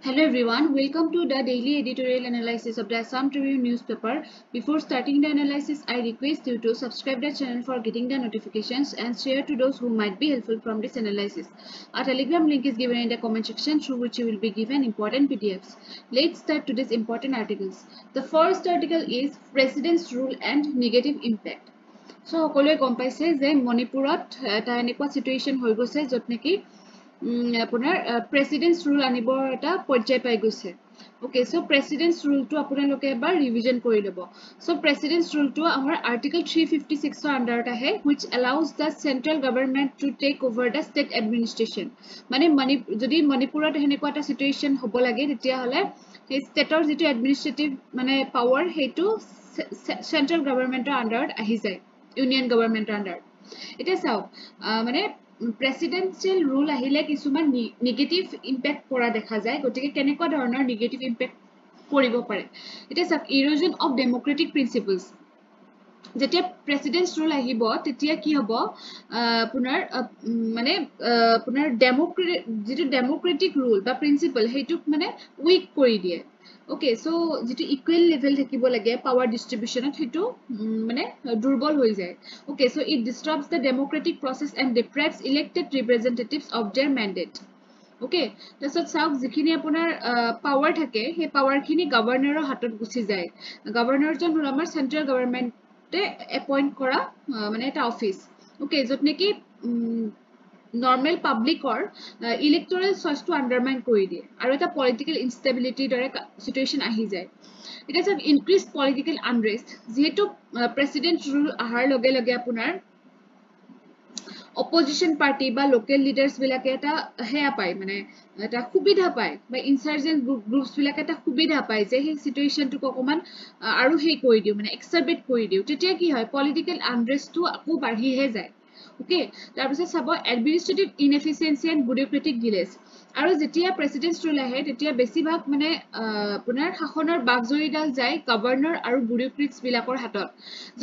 Hello everyone, welcome to the daily editorial analysis of the Assam Tribune newspaper. Before starting the analysis, I request you to subscribe the channel for getting the notifications and share to those who might be helpful from this analysis. Our Telegram link is given in the comment section through which you will be given important PDFs. Let's start today's important articles. The first article is President's Rule and Negative Impact. So, সকলোৱে গম পাইছে যে মণিপুৰত এটা এনেকুৱা situation হৈ গৈছে যত নেকি আপোনাৰ প্ৰেসিডেন্টস ৰুল আনিবৰ এটা পৰ্যায় পাই গৈছে ওকে সো প্ৰেসিডেন্টস ৰুলটো আপোনালোকে এবাৰ ৰিভিজন কৰি লব সো প্ৰেসিডেন্টস ৰুলটো আমাৰ আৰ্টিকল 356 ৰ আন্ডাৰত আহে which allows the central government to take over the state administration মানে যদি মণিপুৰত হেনেকুৱা এটা সিচুৱেচন হ'ব লাগে তেতিয়া হলে এই ষ্টেটৰ যেটো এডমিনিষ্ট্ৰেটিভ মানে পাৱাৰ হেতু সেন্ট্ৰেল গভৰ্ণমেন্টৰ আন্ডাৰত আহি যায় ইউনিয়ন গভৰ্ণমেন্টৰ আন্ডাৰত এটা চাও মানে presidential rule আহিলে কিছুমান নেগেটিভ ইমপ্যাক্ট পৰা দেখা যায় গতিকে কেনেকুৱা ধৰণৰ নেগেটিভ ইমপ্যাক্ট পৰিব পাৰে এটা সব ইৰোজন অফ ডেমোক্ৰেটিক প্ৰিন্সিপলস যেতিয়া প্ৰেসিডেন্টস ৰুল আহিব তেতিয়া কি হ'ব আপোনাৰ মানে আপোনাৰ ডেমোক্ৰেটিক ৰুল বা প্ৰিন্সিপল হেতুক মানে উইক কৰি দিয়ে Okay, so যেটো equal level থাকিব লাগে power distribution হেতু মানে দুৰ্বল হৈ যায় Okay, so it disrupts the democratic process and deprives elected representatives of their mandate Okay, তাৰছত চাওক যিখিনি আপোনাৰ পাৱাৰ থাকে সেই পাৱাৰখিনি গভৰ্ণৰৰ হাতত গুচি যায় গভৰ্ণৰজন হ'ল আমাৰ সেন্ট্ৰেল গভৰ্ণমেন্টে এপইন্ট কৰা মানে এটা অফিস Okay, যত নেকি normal public or electoral choice to undermine kori diye aru eta political instability dore situation ahi jay it is an increased political unrest jehetu president rule ahar loge loge apunar opposition party ba local leaders bilake eta heya pai mane eta khubidha pai ba insurgent groups bilake eta khubidha pai je he situation tu kokoman aru he koi diu mane exacerbate koi diu tetia ki hoy political unrest tu aku badhi he jay Okay, তাৰপিছত চাব administrative inefficiency and bureaucratic delays আৰু যেতিয়া president's rule আহে তেতিয়া বেছিভাগ মানে আপোনাৰ শাসনৰ বাগজৰিডাল যায় গভৰ্ণৰ আৰু bureaucrats বিলাকৰ হাতত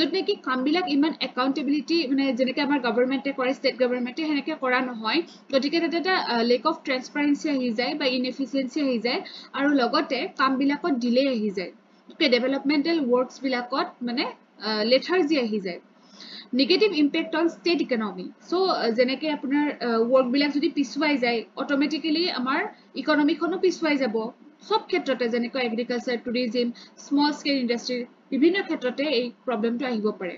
যত নেকি কামবিলাক ইমান একাউন্টেবিলিটি মানে যেনেকৈ আমাৰ গভৰ্ণমেন্টে কৰে ষ্টেট গভৰ্ণমেন্টে হেনেকৈ কৰা নহয় গতিকে তাতে এটা লেক অফ ট্ৰান্সপাৰেন্সি আহি যায় বা ইনএফিচিয়েন্সি আহি যায় আৰু লগতে কামবিলাকত ডিলে আহি যায় ওকে ডেভেলপমেন্টাল ওয়াৰ্কস বিলাকত মানে লেথাৰ্জি আহি যায় Negative impact on state economy. So, যেনেকে আপোনাৰ work বিলাক যদি পিছুৱাই যায় automatically আমাৰ economy খনো পিছুৱাই যাব সব ক্ষেত্ৰতে যেনেকৈ agriculture tourism small scale industry বিভিন্ন ক্ষেত্ৰতে এই প্ৰবলেমটো আহিব পাৰে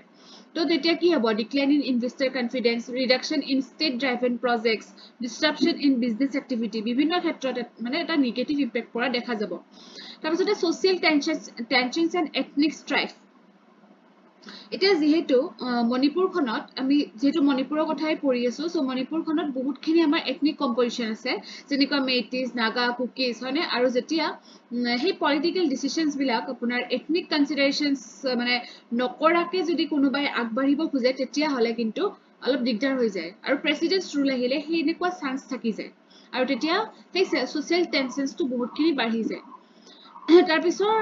তো তেতিয়া কি হ'ব decline in investor confidence reduction in state driven projects disruption in business activity বিভিন্ন ক্ষেত্ৰতে মানে এটা negative impact পৰা দেখা যাব তাৰপিছতে social tensions and ethnic strife এটা যেহেতু মণিপুৰখনত আমি যেহেতু মণিপুৰৰ কথাই পঢ়ি আছো সো মণিপুৰখনত বহুতখিনি আমাৰ এথনিক কম্পোজিশন আছে যেনেকৈ মেইটিজ নাগা কুকিজ হয়নে আৰু যেতিয়া সেই পলিটিক্যাল ডিসিশনস বিলাক আপোনাৰ এথনিক কনসিডাৰেশনস মানে নকৰাকে যদি কোনোবাই আগবাঢ়িব খোজে তেতিয়া হলে কিন্তু অলপ দিগদাৰ হৈ যায় আৰু প্ৰেসিডেন্টস ৰুল আহিলে সেই এনেকুৱা চান্স থাকি যায় আৰু তেতিয়া সেই সোশ্যাল টেনশনসটো বহুতখিনি বাঢ়ি যায় তাৰ পিছৰ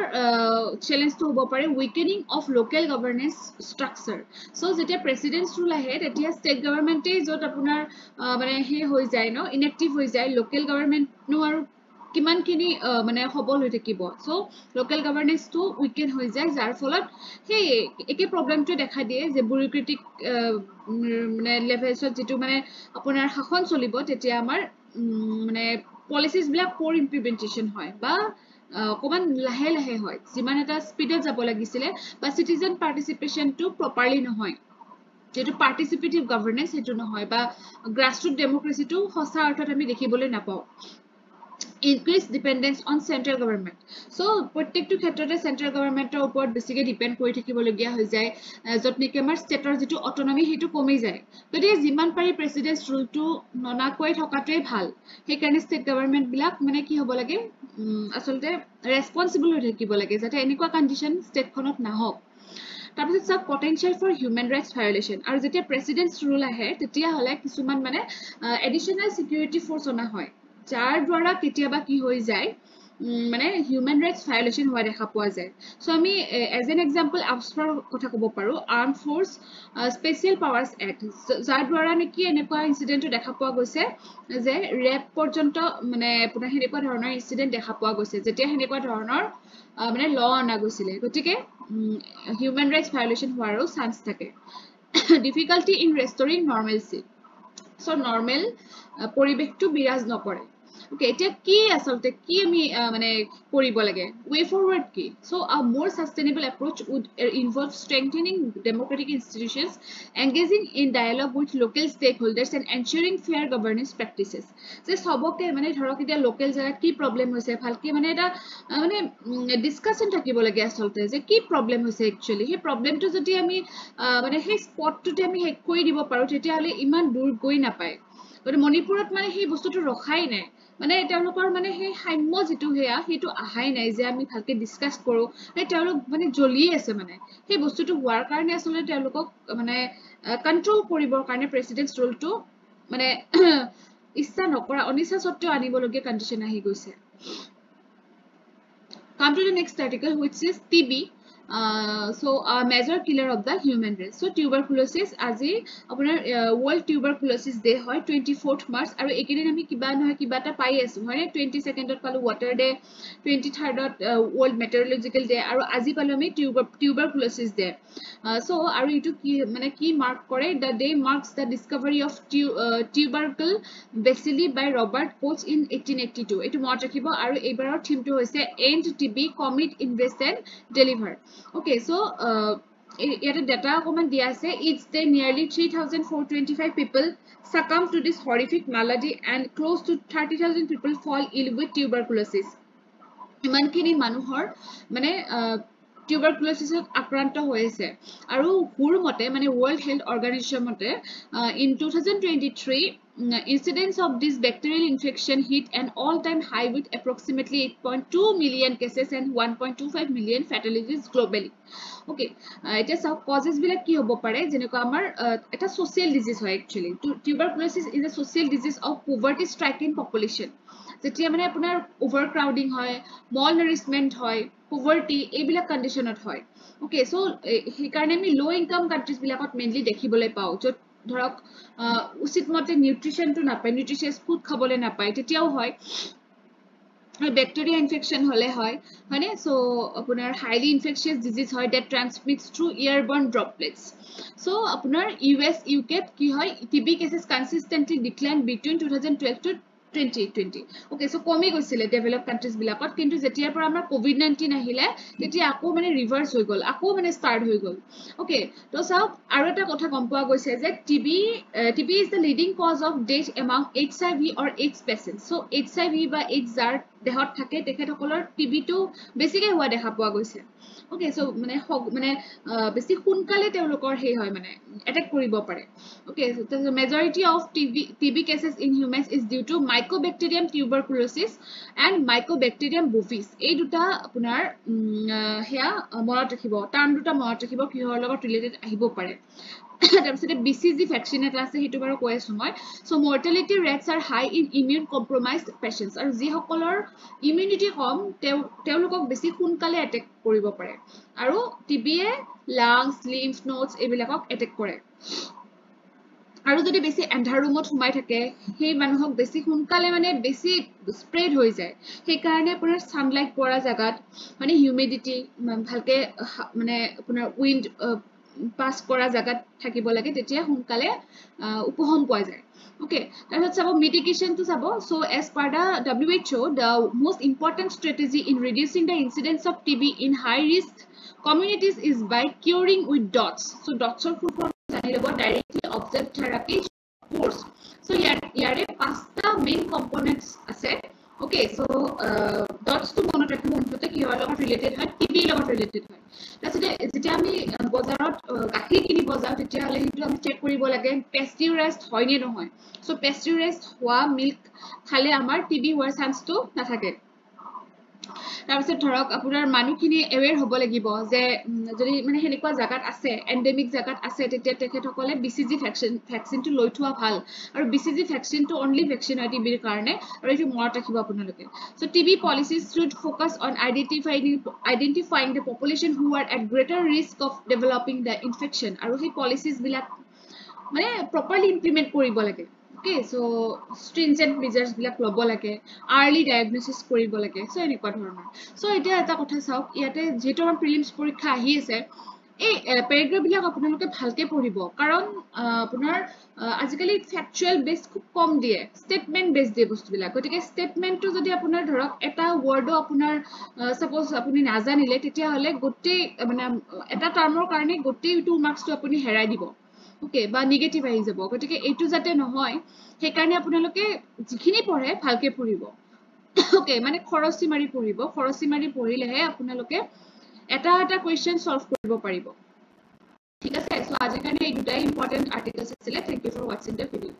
চ্যালেঞ্জটো হ'ব পাৰে weakening of local governance structure so যেতিয়া প্ৰেসিডেন্টস ৰুল আহে তেতিয়া ষ্টেট গভৰ্ণমেন্টে যত আপোনাৰ মানে হে হৈ যায় ন ইনএক্টিভ হৈ যায় লোকেল গভৰ্ণমেন্ট নো আৰু কিমানখিনি মানে সবল হৈ থাকিব সো লোকেল গভৰ্নেন্সটো উইকেন হৈ যায় যাৰ ফলত সেই একে প্ৰবলেমটো দেখা দিয়ে যে বিউৰোক্ৰেটিক মানে লেভেলছত যেটো মানে আপোনাৰ শাসন চলিব তেতিয়া আমাৰ মানে পলিচিজ বিলাক পোৰ ইমপ্লিমেন্টেশন হয় বা অকমান লাহে লাহে হয় যিমান এটা স্পিডত যাব লাগিছিলে বা সিটিজেন পাৰ্টিসিপেশনটো প্ৰপাৰলি নহয় যেটো পাৰ্টিসিপেটিভ গভৰ্নেন্স হেতু নহয় বা গ্ৰাসৰুট ডেমোক্ৰেসিটো সঁচা অৰ্থত আমি দেখিবলৈ নাপাও increase dependence on central government so প্ৰত্যেকটো ক্ষেত্ৰতে central governmentৰ ওপৰত বেছিকৈ ডিপেন্ড কৰি থাকিবলগীয়া হৈ যায় যত নেকি আমাৰ ষ্টেটৰ যেটো অটোনমি হেতু কমি যায় গতিকে যিমান পাৰি প্ৰেসিডেন্টস ৰুলটো ননাকৈ থকাটোৱে ভাল সেই কাৰণে ষ্টেট গভৰ্ণমেন্ট বিলাক মানে কি হ'ব লাগে আসলতে ৰেসপন্সিবল হৈ থাকিব লাগে যাতে এনেকুৱা কন্ডিশন ষ্টেটখনত নাহক তাৰপিছত সব potential for human rights violation আৰু যেতিয়া প্ৰেসিডেন্টস ৰুল আহে তেতিয়া হলে কিছুমান মানে এডিশনাল সিকিউৰিটি ফোৰ্স অনা হয় যাৰ দ্বাৰা কেতিয়াবা কি হৈ যায় মানে হিউম্যান ৰাইটস ভায়োলেশন হোৱা দেখা পোৱা যায় সো আমি এজ এন এক্সাম্পল আপছৰ কথা ক'ব পাৰো আৰ্ম ফোৰ্স স্পেশাল পাৱাৰ্স এক্ট যাৰ দ্বাৰা নেকি এনেকুৱা ইনসিডেন্টটো দেখা পোৱা গৈছে যে ৰেপ পৰ্যন্ত মানে আপোনাৰ হেনেকুৱা ধৰণৰ ইনসিডেন্ট দেখা পোৱা গৈছে যেতিয়া হেনেকুৱা ধৰণৰ মানে ল আনা গৈছিলে গতিকে হিউম্যান ৰাইটস ভায়োলেশন হোৱাৰো চান্স থাকে difficulty in restoring normalcy so normal পৰিবেশটো বিৰাজ নকৰে okay এতিয়া কি আসলতে কি আমি মানে কৰিব লাগে way forward কি so a more sustainable approach would involve strengthening democratic institutions engaging in dialogue with local stakeholders and ensuring fair governance practices যে সবকে মানে ধৰক এতিয়া লোকাল জায়গা কি প্ৰবলেম হৈছে ভালকে মানে এটা মানে ডিসকাশন থাকিব লাগে আসলতে যে কি প্ৰবলেম হৈছে একচুয়ালি হে প্ৰবলেমটো যদি আমি মানে হে স্পটটোতে আমি হেক কৰি দিব পাৰো তেতিয়া হলে ইমান দূৰ গৈ নাপায় গতে মণিপুৰত মানে হে বস্তুটো ৰখাই নাই মানে তেওঁলোকৰ মানে হে সাম্য যেটো হেয়া হেতু আহাই নাই যে আমি ভালকে ডিসকাস কৰো তেওঁলোক মানে জ্বলি আছে মানে হে বস্তুটো হোৱাৰ কাৰণে আসলে তেওঁলোকক মানে কন্ট্ৰোল কৰিবৰ কাৰণে প্ৰেসিডেন্টস ৰোলটো মানে ইচ্ছা নকৰা অনিচ্ছা সত্ত্বেও আনিবলগীয়া কন্ডিশন আহি গৈছে come to the next article which is TB so a major killer of the human race so tuberculosis আজি আপোনাৰ world tuberculosis day হয় 24th march আৰু একেদিন আমি কিবা নহয় কিবা এটা পাই আছো হয় 22nd ত পালো water day 23rd ত world meteorological day আৰু আজি পালো আমি tuberculosis day so আৰু এটো কি মানে কি মাৰ্ক কৰে the day marks the discovery of tubercle bacilli by Robert Koch in 1882 এটো মনত ৰাখিব আৰু এইবাৰৰ থিমটো হৈছে end TB commit invest and deliver okay so yet data comment dia ase each day nearly 3425 people succumb to this horrific malady and close to 30000 people fall ill with tuberculosis ইমানখিনি মানুহৰ মানে tuberculosis আক্ৰান্ত হৈছে আৰু হুৰ মতে মানে world health organization মতে in 2023 incidence of this bacterial infection hit an all-time high with approximately 8.2 million cases and 1.25 million fatalities globally okay এটা সব causes বিলাক কি হ'ব পাৰে যেনেকৈ আমাৰ এটা social disease হয় actually tuberculosis is a social disease of poverty stricken population যেতিয়া মানে আপোনাৰ overcrowding হয় malnourishment হয় poverty এইবিলাক কন্ডিশনত হয় okay so হে কাৰণে আমি low income countries বিলাকত mainly দেখিবলৈ পাও যত ধৰক উচিত মতে নিউট্ৰিশনটো নাপায় নিউট্ৰিশিয়াছ ফুড খাবলৈ নাপায় তেতিয়াও হয় bacteria infection হলে হয় মানে so আপোনাৰ highly infectious disease হয় that transmits through airborne droplets so আপোনাৰ US UK কি হয় TB cases consistently decline between 2012 to 2020 okay so কমি গৈছিলে ডেভেলপ কান্ট্ৰিজ বিলাকত কিন্তু যেতিয়াৰ পৰা আমাৰ কোভিড-19 আহিলে তেতিয়া আকৌ মানে ৰিভাৰ্স হৈ গল আকৌ মানে স্টাৰ্ট হৈ গল okay তো চাওক আৰু এটা কথা গম পোৱা গৈছে যে TB is the leading cause of death among HIV or AIDS patients so HIV বা AIDS যাৰ দেহত থাকে তেখেতসকলৰ TB টো বেছিকৈ হোৱা দেখা পোৱা গৈছে okay so মানে বেছি সোনকালে তেওঁলোকৰ হে হয় মানে অ্যাটাক কৰিব পাৰে okay so the majority of TB cases in humans is due to Mycobacterium tuberculosis and Mycobacterium bovis এই দুটা আপোনাৰ হেয়া মনত ৰাখিব টাৰ্ম দুটা মনত ৰাখিব কিহৰ লগত ৰিলেটেড আহিব পাৰে তাৰপিছতে BCG ভ্যাকচিন এটা আছে হেতু বাৰু কৈ আছো মই so mortality rates are high in immune compromised patients আৰু যি সকলৰ ইমিউনিটি কম তেওঁলোকক বেছি সোনকালে অ্যাটাক কৰিব পাৰে আৰু TB এ লাংস লিম্ফ নোডস এইবিলাকক অ্যাটাক কৰে আৰু যদি বেছি এন্ধাৰ ৰুমত সোমাই থাকে সেই মানুহক বেছি সোনকালে মানে বেছি স্প্ৰেড হৈ যায় সেই কাৰণে আপোনাৰ সানলাইট পৰা জাগাত মানে হিউমিডিটি ভালকে মানে আপোনাৰ উইন্ড পাস কৰা জাগাত থাকিব লাগে তেতিয়া সোনকালে উপশম পোৱা যায় okay তাৰপিছত চাব মিটিগেশন টো চাব so as per the WHO the most important strategy in reducing the incidence of TB in high risk communities is by curing with DOTS so DOTS or full form directly observed therapy course so yare pasta main components ase okay so dots to মনত ৰাখিব মুঠতে কি হয় লগত related হয় TB লগত related হয় তাৰপিছতে যেতিয়া আমি বজাৰত গাখীৰ কিনিব যাওঁ তেতিয়া হলে সেইটো আমি চেক কৰিব লাগে পেস্টিউৰাইজড হয় নে নহয় so পেস্টিউৰাইজড হোৱা মিল্ক খালে আমাৰ TB হোৱাৰ চান্সটো নাথাকে তাৰপিছত ধৰক আপোনাৰ মানুহখিনি এৱেৰ হ'ব লাগিব যে যদি মানে হেনেকুৱা জাগাত আছে এন্ডেমিক জাগাত আছে তেতিয়া তেখেতসকলে বিসিজি ভ্যাকচিনটো লৈ থোৱা ভাল আৰু বিসিজি ভ্যাকচিনটো অনলি ভ্যাকচিন হয় টিবিৰ কাৰণে আৰু এইটো মনত ৰাখিব আপোনালোকে so TB policies should focus on identifying the population who are at greater risk of developing the infection আৰু সেই policies বিলাক মানে properly implement কৰিব লাগে okay so stringent measures বিলাক লব লাগে early diagnosis কৰিব লাগে so এনেকুৱা ধৰণৰ so এতিয়া এটা কথা চাওক ইয়াতে যেটো আমাৰ প্ৰিলিমছ পৰীক্ষা আহি আছে এই প্যাৰাগ্ৰাফ বিলাক আপোনালোকে ভালকে পঢ়িব কাৰণ আপোনাৰ আজিকালি ফ্যাকচুয়াল বেস খুব কম দিয়ে স্টেটমেন্ট বেস দিয়ে বস্তুবিলাক গতিকে স্টেটমেন্টটো যদি আপোনাৰ ধৰক এটা ওয়াৰ্ডো আপোনাৰ সাপোজ আপুনি নাজানিলে তেতিয়া হলে গোটেই মানে এটা টাৰ্মৰ কাৰণে গোটেই 2 মাৰ্কসটো আপুনি হেৰাই দিব ওকে বা নেগেটিভ আহি যাব গতিকে এইটো যাতে নহয় সেই কাৰণে আপোনালোকে যিখিনি পঢ়ে ভালকে পঢ়িব ওকে মানে খৰচি মাৰি পঢ়িলেহে আপোনালোকে এটা কোৱেশ্চন সলভ কৰিব পাৰিব ঠিক আছে সো আজিৰ কাৰণে এই দুটাই ইম্পৰ্টেন্ট আৰ্টিকলছ আছিল thank you for watching the video